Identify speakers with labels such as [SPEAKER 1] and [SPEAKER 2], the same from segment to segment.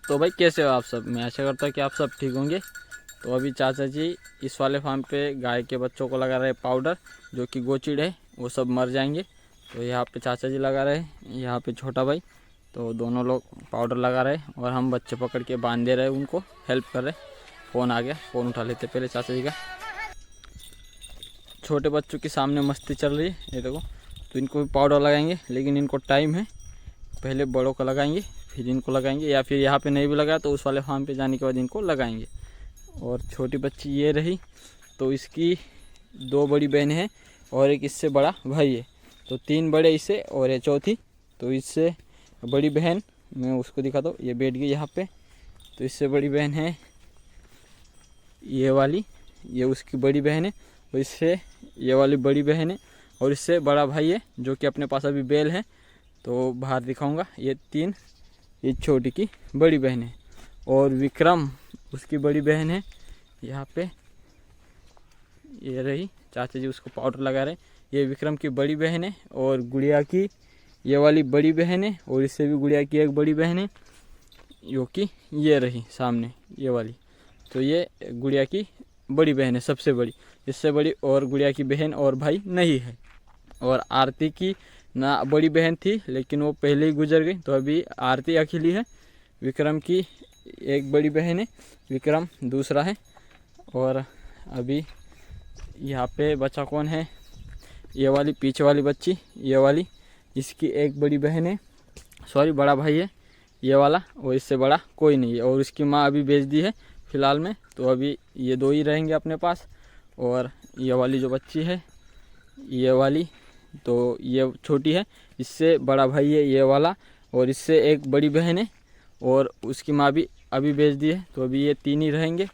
[SPEAKER 1] तो भाई कैसे हो आप सब? मैं आशा करता हूँ कि आप सब ठीक होंगे। तो अभी चाचा जी इस वाले फार्म पे गाय के बच्चों को लगा रहे हैं पाउडर, जो कि गोचिड़ है, वो सब मर जाएंगे। तो यहाँ पे चाचा जी लगा रहे हैं, यहाँ पे छोटा भाई, तो दोनों लोग पाउडर लगा रहे हैं और हम बच्चे पकड़ के बांध दे रहे हैं, उनको हेल्प कर रहे। फ़ोन आ गया, फ़ोन उठा लेते पहले चाचा जी का। छोटे बच्चों के सामने मस्ती चल रही है, ये देखो। तो इनको भी पाउडर लगाएंगे, लेकिन इनको टाइम है, पहले बड़ों को लगाएंगे फिर इनको लगाएंगे, या फिर यहाँ पे नहीं भी लगाया तो उस वाले फार्म पे जाने के बाद इनको लगाएंगे। और छोटी बच्ची ये रही, तो इसकी 2 बड़ी बहनें हैं और एक इससे बड़ा भाई है। तो 3 बड़े इससे और ये चौथी। तो इससे बड़ी बहन, मैं उसको दिखा दो, ये बैठ गई यहाँ पे। तो इससे बड़ी बहन है ये वाली, ये उसकी बड़ी बहन है। और इससे ये वाली बड़ी बहन है, और इससे बड़ा भाई है जो कि अपने पास अभी बैल है, तो बाहर दिखाऊंगा। ये 3 ये छोटी की बड़ी बहन है। और विक्रम उसकी बड़ी बहन है, यहाँ पे ये रही। चाचा जी उसको पाउडर लगा रहे। ये विक्रम की बड़ी बहन है, और गुड़िया की ये वाली बड़ी बहन है, और इससे भी गुड़िया की एक बड़ी बहन है, जो कि ये रही सामने ये वाली। तो ये गुड़िया की बड़ी बहन है, सबसे बड़ी, इससे बड़ी और गुड़िया की बहन और भाई नहीं है। और आरती की ना बड़ी बहन थी, लेकिन वो पहले ही गुजर गई, तो अभी आरती अकेली है। विक्रम की एक बड़ी बहन है, विक्रम दूसरा है। और अभी यहाँ पे बच्चा कौन है? ये वाली पीछे वाली बच्ची, ये वाली, इसकी एक बड़ी बहन है, सॉरी बड़ा भाई है ये वाला, और इससे बड़ा कोई नहीं है। और उसकी माँ अभी बेच दी है फ़िलहाल में, तो अभी ये 2 ही रहेंगे अपने पास। और ये वाली जो बच्ची है ये वाली, तो ये छोटी है, इससे बड़ा भाई है ये वाला, और इससे एक बड़ी बहन है, और उसकी माँ भी अभी बेच दी है। तो अभी ये 3 ही रहेंगे।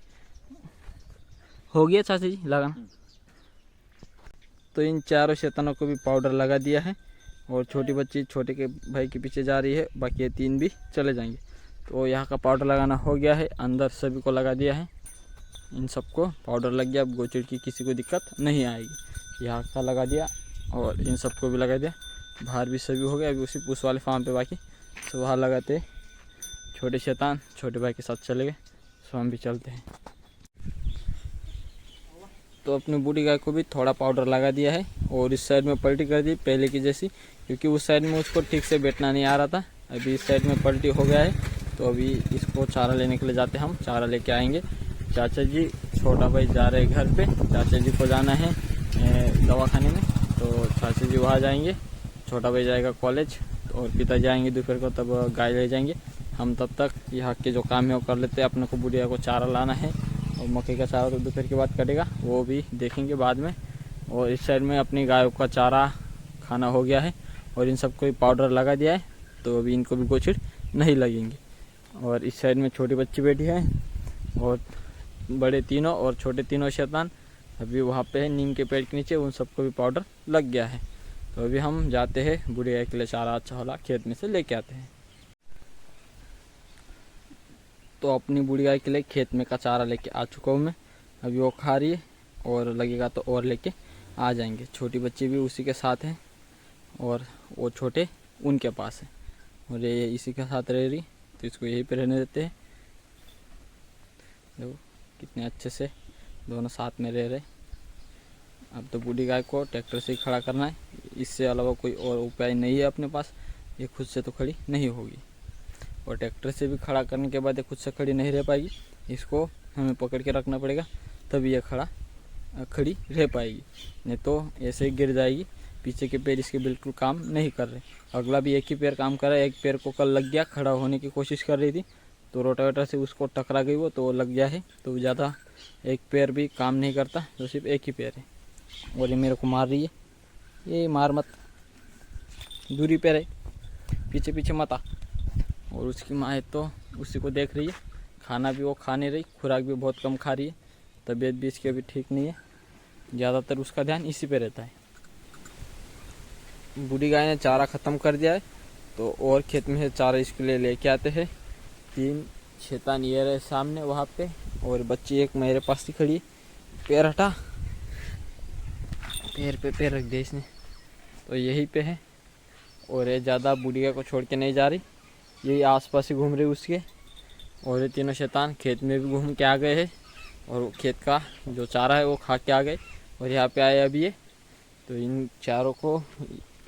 [SPEAKER 1] हो गया चाचा जी लगाना। तो इन चारों शैतानों को भी पाउडर लगा दिया है, और छोटी बच्ची छोटे के भाई के पीछे जा रही है, बाकी ये 3 भी चले जाएंगे। तो यहाँ का पाउडर लगाना हो गया है, अंदर सभी को लगा दिया है, इन सबको पाउडर लग गया। अब गोचिड़ की किसी को दिक्कत नहीं आएगी। यहाँ का लगा दिया और इन सबको भी लगा दिया, बाहर भी सभी हो गया। अभी उसी उस वाले फार्म पे बाकी तो वहाँ लगाते। छोटे शैतान छोटे भाई के साथ चले गए, सो हम भी चलते हैं। तो अपनी बूढ़ी गाय को भी थोड़ा पाउडर लगा दिया है, और इस साइड में पलटी कर दी पहले की जैसी, क्योंकि उस साइड में उसको ठीक से बैठना नहीं आ रहा था। अभी इस साइड में पलटी हो गया है, तो अभी इसको चारा लेने के लिए जाते हैं, हम चारा लेके आएंगे। चाचा जी छोटा भाई जा रहे हैं घर पे, चाचा जी को जाना है दवाखाने में, तो चाचा जी वहाँ जाएंगे। छोटा भाई जाएगा कॉलेज, और पिताजी आएंगे दोपहर को, तब गाय ले जाएंगे। हम तब तक यहाँ के जो काम है वो कर लेते हैं। अपने को बुढ़िया को चारा लाना है, और मकई का चारा तो दोपहर के बाद कटेगा, वो भी देखेंगे बाद में। और इस साइड में अपनी गायों का चारा खाना हो गया है, और इन सबको भी पाउडर लगा दिया है, तो अभी इनको भी गोचिड़ नहीं लगेंगे। और इस साइड में छोटी बच्ची बैठी है, और बड़े तीनों और छोटे तीनों शैतान अभी वहाँ पे है नीम के पेड़ के नीचे, उन सबको भी पाउडर लग गया है। तो अभी हम जाते हैं बूढ़ी गाय के लिए चारा अच्छा वाला खेत में से लेके आते हैं। तो अपनी बूढ़ी गाय के लिए खेत में का चारा लेके आ चुका हूँ मैं, अभी वो खा रही है, और लगेगा तो और लेके आ जाएंगे। छोटी बच्ची भी उसी के साथ है, और वो छोटे उनके पास है, और ये इसी के साथ रह रही, तो इसको यहीं पे रहने देते हैं। देखो कितने अच्छे से दोनों साथ में रह रहे। अब तो बूढ़ी गाय को ट्रैक्टर से ही खड़ा करना है, इससे अलावा कोई और उपाय नहीं है अपने पास। ये खुद से तो खड़ी नहीं होगी, और ट्रैक्टर से भी खड़ा करने के बाद ये खुद से खड़ी नहीं रह पाएगी, इसको हमें पकड़ के रखना पड़ेगा, तभी ये खड़ी रह पाएगी, नहीं तो ऐसे ही गिर जाएगी। पीछे के पैर इसके बिल्कुल काम नहीं कर रहे। अगला भी एक ही पैर काम कर रहा है, एक पैर को कल लग गया, खड़ा होने की कोशिश कर रही थी, तो रोटावेटर से उसको टकरा गई वो, तो लग गया है। तो ज़्यादा एक पैर भी काम नहीं करता, तो सिर्फ एक ही पैर है। और ये मेरे को मार रही है, ये मार मत, दूरी पे रहे, पीछे पीछे मत आ। और उसकी माँ है तो उसी को देख रही है, खाना भी वो खा नहीं रही, खुराक भी बहुत कम खा रही है, तबीयत भी इसकी अभी ठीक नहीं है, ज़्यादातर उसका ध्यान इसी पे रहता है। बूढ़ी गाय ने चारा ख़त्म कर दिया है, तो और खेत में से चारा इसके लिए लेके आते हैं। 3 शैतान ये रहे सामने वहाँ पे, और बच्ची एक मेरे पास ही खड़ी है। पैर हटा, पैर पे पैर रख दिया इसने, तो यहीं पे है। और ये ज़्यादा बूढ़ी गाय को छोड़ के नहीं जा रही, यही आसपास ही घूम रही उसके, और ये तीनों शैतान खेत में भी घूम के आ गए हैं और खेत का जो चारा है वो खा के आ गए और यहाँ पे आए अभी ये। तो इन चारों को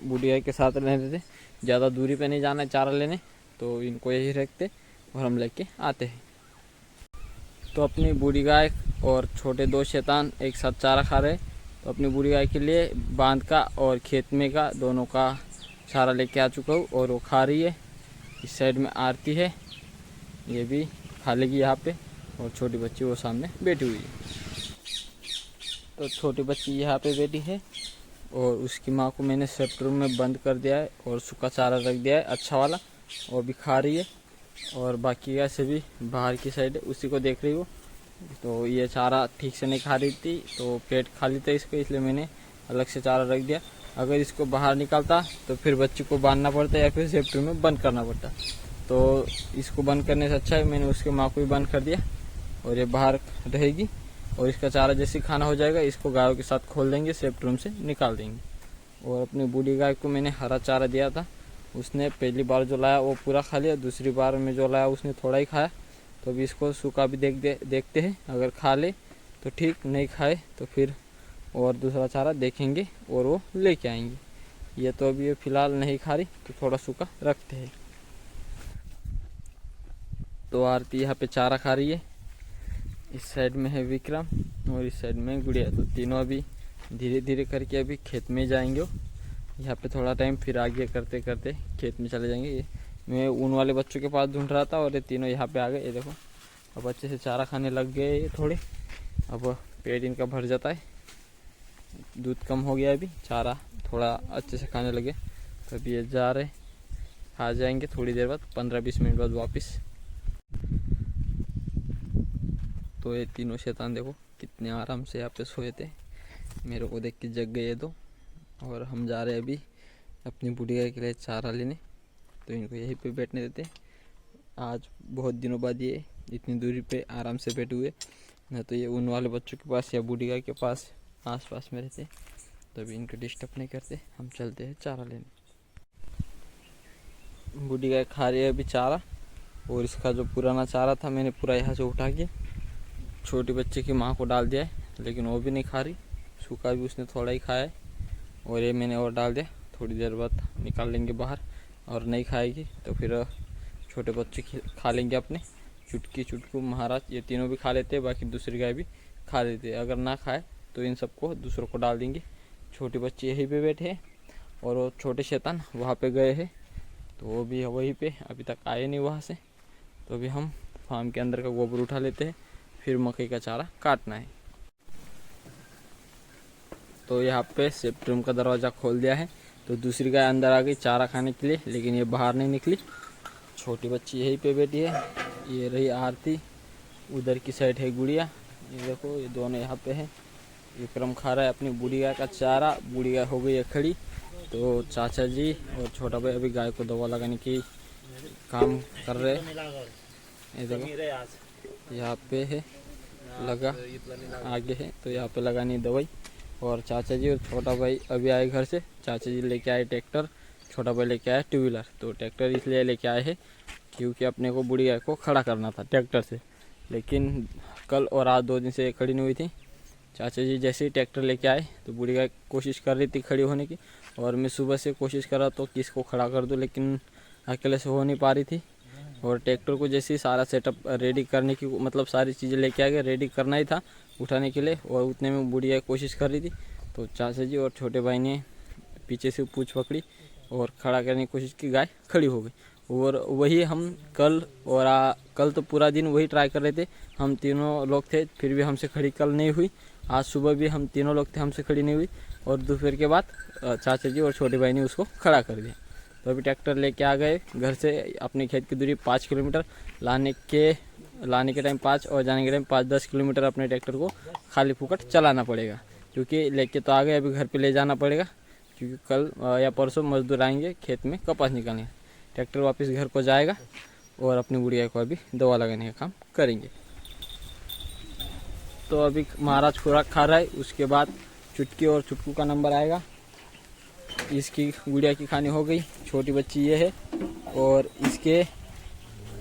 [SPEAKER 1] बूढ़ी गाय के साथ रहने देते, ज़्यादा दूरी पे नहीं जाना है चारा लेने, तो इनको यही रखते और हम लेके आते हैं। तो अपनी बूढ़ी गाय और छोटे 2 शैतान एक साथ चारा खा रहे हैं। तो अपनी बूढ़ी गाय के लिए बांध का और खेत में का दोनों का चारा लेके आ चुका हूँ और वो खा रही है। इस साइड में आरती है, ये भी खा लेगी यहाँ पे, और छोटी बच्ची वो सामने बैठी हुई है। तो छोटी बच्ची यहाँ पे बैठी है और उसकी माँ को मैंने सेप्टर में बंद कर दिया है और सूखा चारा रख दिया है अच्छा वाला, वो भी खा रही है। और बाकी गाय से भी बाहर की साइड उसी को देख रही हो। तो ये चारा ठीक से नहीं खा रही थी तो पेट खाली था इसको, इसलिए मैंने अलग से चारा रख दिया। अगर इसको बाहर निकालता तो फिर बच्ची को बांधना पड़ता या फिर सेप्टर में बंद करना पड़ता। तो इसको बंद करने से अच्छा है मैंने उसके माँ को भी बंद कर दिया और ये बाहर रहेगी। और इसका चारा जैसे खाना हो जाएगा इसको गायों के साथ खोल देंगे, सेप्टर रूम से निकाल देंगे। और अपनी बूढ़ी गाय को मैंने हरा चारा दिया था, उसने पहली बार जो लाया वो पूरा खा लिया, दूसरी बार में जो लाया उसने थोड़ा ही खाया। तो अभी इसको सूखा भी देखते हैं, अगर खा ले तो ठीक, नहीं खाए तो फिर और दूसरा चारा देखेंगे और वो लेके आएंगे। ये तो अभी फ़िलहाल नहीं खा रही तो थोड़ा सूखा रखते हैं। तो आरती यहाँ पे चारा खा रही है, इस साइड में है विक्रम और इस साइड में गुड़िया। तो तीनों अभी धीरे धीरे करके अभी खेत में जाएंगे। यहाँ पे थोड़ा टाइम फिर आगे करते करते खेत में चले जाएंगे। ये मैं ऊन वाले बच्चों के पास ढूंढ रहा था और ये तीनों यहाँ पे आ गए। ये देखो अब अच्छे से चारा खाने लग गए ये थोड़े, अब पेट इनका भर जाता है, दूध कम हो गया, अभी चारा थोड़ा अच्छे से खाने लगे। तो अभी ये जा रहे, खा जाएंगे थोड़ी देर बाद, 15-20 मिनट बाद वापस। तो ये तीनों शैतान देखो कितने आराम से यहाँ पे सोए थे, मेरे को देख के जग गए ये दो। और हम जा रहे हैं अभी अपनी बूढ़ी गाय के लिए चारा लेने, तो इनको यहीं पे बैठने देते। आज बहुत दिनों बाद ये इतनी दूरी पे आराम से बैठे हुए, न तो ये उन वाले बच्चों के पास या बूढ़ी गाय के पास आसपास में रहते, तो अभी इनको डिस्टर्ब नहीं करते, हम चलते हैं चारा लेने। बूढ़ी गाय खा रही है अभी चारा, और इसका जो पुराना चारा था मैंने पूरा यहाँ से उठा के छोटी बच्चे की माँ को डाल दिया है, लेकिन वो भी नहीं खा रही, सूखा भी उसने थोड़ा ही खाया है। और ये मैंने और डाल दिया, थोड़ी देर बाद निकाल लेंगे बाहर, और नहीं खाएगी तो फिर छोटे बच्चे खा लेंगे अपने। चुटकी चुटकू महाराज ये तीनों भी खा लेते हैं, बाकी दूसरी गाय भी खा लेते हैं। अगर ना खाए तो इन सबको दूसरों को डाल देंगे। छोटे बच्चे यहीं पे बैठे हैं और वो छोटे शैतान वहाँ पे गए हैं, तो वो भी वहीं पे अभी तक आए नहीं वहाँ से। तो अभी हम फार्म के अंदर का गोबर उठा लेते हैं, फिर मकई का चारा काटना है। तो यहाँ पे सेफ्टी रूम का दरवाज़ा खोल दिया है, तो दूसरी गाय अंदर आ गई चारा खाने के लिए, लेकिन ये बाहर नहीं निकली। छोटी बच्ची यहीं पे बैठी है, ये रही आरती, उधर की साइड है गुड़िया, ये देखो ये दोनों यहाँ पे है। विक्रम खा रहा है अपनी बूढ़ी गाय का चारा, बूढ़ी गाय हो गई है खड़ी। तो चाचा जी और छोटा भाई अभी गाय को दवा लगाने की काम कर रहे हैं। ये देखो यहाँ पे है लगा, आगे है, तो यहाँ पे लगानी दवाई। और चाचा जी और छोटा भाई अभी आए घर से, चाचा जी लेके आए ट्रैक्टर, छोटा भाई लेके आया 2 व्हीलर। तो ट्रैक्टर इसलिए लेके आए हैं क्योंकि अपने को बूढ़ी गाय को खड़ा करना था ट्रैक्टर से, लेकिन कल और आज 2 दिन से खड़ी नहीं हुई थी। चाचा जी जैसे ही ट्रैक्टर लेके आए तो बूढ़ी गाय कोशिश कर रही थी खड़ी होने की, और मैं सुबह से कोशिश कर रहा तो किसको खड़ा कर दूँ, लेकिन अकेले से हो नहीं पा रही थी। और ट्रैक्टर को जैसे ही सारा सेटअप रेडी करने की, मतलब सारी चीज़ें लेके आ गए, रेडी करना ही था उठाने के लिए, और उतने में बूढ़ी गाय कोशिश कर रही थी। तो चाचा जी और छोटे भाई ने पीछे से पूँछ पकड़ी और खड़ा करने की कोशिश की, गाय खड़ी हो गई। और वही हम कल तो पूरा दिन वही ट्राई कर रहे थे, हम तीनों लोग थे, फिर भी हमसे खड़ी कल नहीं हुई। आज सुबह भी हम तीनों लोग थे, हमसे खड़ी नहीं हुई, और दोपहर के बाद चाचा जी और छोटे भाई ने उसको खड़ा कर दिया। तो अभी ट्रैक्टर लेके आ गए घर से, अपने खेत की दूरी 5 किलोमीटर, लाने के टाइम 5 और जाने के टाइम 5-10 किलोमीटर अपने ट्रैक्टर को खाली फुकट चलाना पड़ेगा, क्योंकि लेके तो आ गए, अभी घर पे ले जाना पड़ेगा, क्योंकि कल या परसों मजदूर आएंगे खेत में कपास निकालने। ट्रैक्टर वापस घर को जाएगा और अपनी गुड़िया को अभी दवा लगाने का काम करेंगे। तो अभी महाराज खुराक खा रहा है, उसके बाद चुटकी और चुटकू का नंबर आएगा। इसकी गुड़िया की खानी हो गई, छोटी बच्ची ये है, और इसके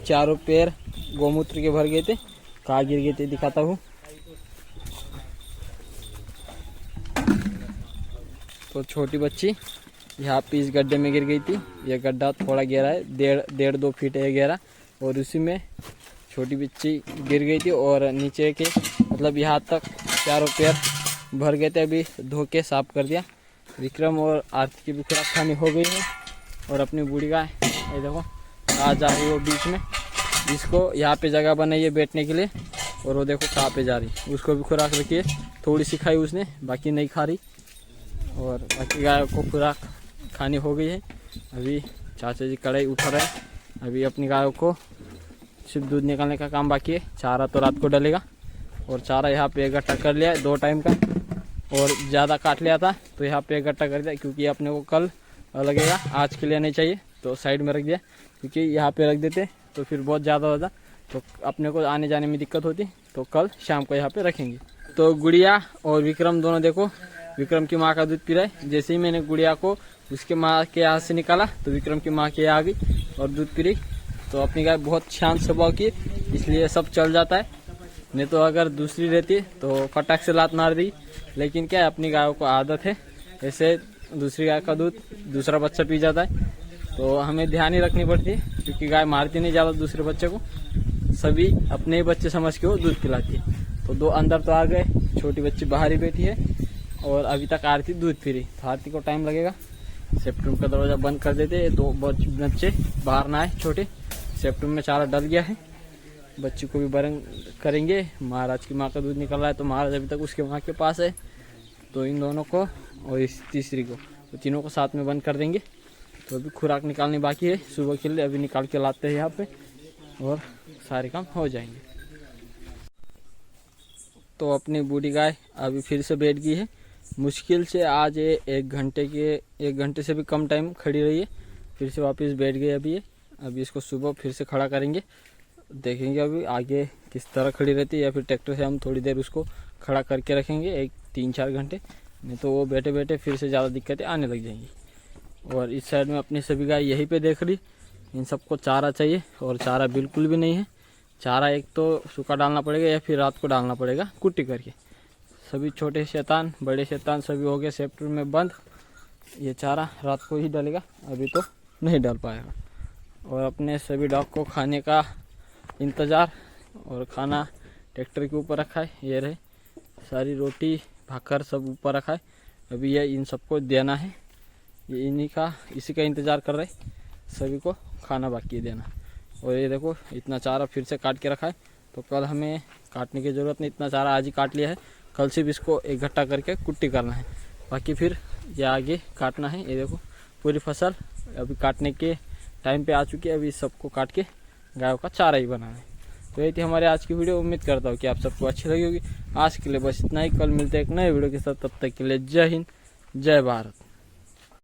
[SPEAKER 1] चारों पैर गौमूत्र के भर गए थे। कहाँ गिर गए थे दिखाता हूँ। तो छोटी बच्ची यहाँ पे इस गड्ढे में गिर गई थी। यह गड्ढा थोड़ा गहरा है, 1.5-2 फीट है गहरा, और उसी में छोटी बच्ची गिर गई थी और नीचे के मतलब यहाँ तक चारों पैर भर गए थे। अभी धो के साफ कर दिया। विक्रम और आरती की भी खुराक खानी हो गई है। और अपनी बूढ़ी गाय ये देखो आ जा रही है वो बीच में। इसको यहाँ पे जगह बनाई है बैठने के लिए, और वो देखो कहाँ पे जा रही। उसको भी खुराक रखी है, थोड़ी सी खाई उसने, बाकी नहीं खा रही। और बाकी गाय को खुराक खानी हो गई है। अभी चाचा जी कढ़ाई उठा रहे हैं। अभी अपनी गायों को सिर्फ दूध निकालने का काम बाकी है। चारा तो रात को डलेगा, और चारा यहाँ पे इकट्ठा कर लिया है 2 टाइम का, और ज़्यादा काट लिया था तो यहाँ पे इकट्ठा कर दिया, क्योंकि अपने को कल लगेगा, आज के लिए नहीं चाहिए तो साइड में रख दिया। क्योंकि यहाँ पे रख देते तो फिर बहुत ज़्यादा होता तो अपने को आने जाने में दिक्कत होती, तो कल शाम को यहाँ पे रखेंगे। तो गुड़िया और विक्रम दोनों देखो, विक्रम की माँ का दूध पी रहा है। जैसे ही मैंने गुड़िया को उसके माँ के हाथ से निकाला तो विक्रम की माँ के यहाँ आ गई और दूध पी रही। तो अपनी गाय बहुत शांत स्वभाव की, इसलिए सब चल जाता है। नहीं तो अगर दूसरी रहती तो फटाक से लात मार दी। लेकिन क्या है, अपनी गायों को आदत है, ऐसे दूसरी गाय का दूध दूसरा बच्चा पी जाता है, तो हमें ध्यान ही रखनी पड़ती है। क्योंकि गाय मारती नहीं ज़्यादा दूसरे बच्चे को, सभी अपने ही बच्चे समझ के वो दूध पिलाती है। तो 2 अंदर तो आ गए, छोटी बच्ची बाहर ही बैठी है, और अभी तक आरती दूध पी रही। तो आरती को टाइम लगेगा। सेप्टम का दरवाज़ा बंद कर देते, 2 बच्चे बाहर ना आए छोटे। सेप्टम में चारा डल गया है, बच्ची को भी बरन करेंगे। महाराज की माँ का दूध निकल रहा है, तो महाराज अभी तक उसके माँ के पास है। तो इन दोनों को और इस तीसरी को, तो तीनों को साथ में बंद कर देंगे। तो अभी खुराक निकालनी बाकी है सुबह के लिए, अभी निकाल के लाते हैं यहाँ पे, और सारे काम हो जाएंगे। तो अपनी बूढ़ी गाय अभी फिर से बैठ गई है। मुश्किल से आज 1 घंटे से भी कम टाइम खड़ी रही है, फिर से वापस बैठ गई अभी इसको सुबह फिर से खड़ा करेंगे। देखेंगे अभी आगे किस तरह खड़ी रहती है, या फिर ट्रैक्टर से हम थोड़ी देर उसको खड़ा करके रखेंगे 3-4 घंटे। नहीं तो वो बैठे बैठे फिर से ज़्यादा दिक्कतें आने लग जाएंगी। और इस साइड में अपनी सभी गाय यहीं पे देख रही। इन सबको चारा चाहिए, और चारा बिल्कुल भी नहीं है। चारा एक तो सूखा डालना पड़ेगा, या फिर रात को डालना पड़ेगा कुट्टी करके। सभी छोटे शैतान बड़े शैतान सभी हो गए सेप्टर में बंद। ये चारा रात को ही डालेगा, अभी तो नहीं डाल पाएगा। और अपने सभी डॉग को खाने का इंतज़ार, और खाना ट्रैक्टर के ऊपर रखा है। ये रहे सारी रोटी भाकर सब ऊपर रखा है। अभी ये इन सबको देना है, ये इसी का इंतज़ार कर रहे, सभी को खाना बाकी है देना। और ये देखो इतना चारा फिर से काट के रखा है, तो कल हमें काटने की ज़रूरत नहीं, इतना चारा आज ही काट लिया है। कल सिर्फ इसको इकट्ठा करके कुट्टी करना है, बाकी फिर ये आगे काटना है। ये देखो पूरी फसल अभी काटने के टाइम पे आ चुकी है। अभी सबको काट के गायों का चारा ही बनाना है। तो ये थी हमारे आज की वीडियो। उम्मीद करता हूँ कि आप सबको अच्छी लगी होगी। आज के लिए बस इतना ही, कल मिलते हैं एक नए वीडियो के साथ। तब तक के लिए जय हिंद, जय भारत।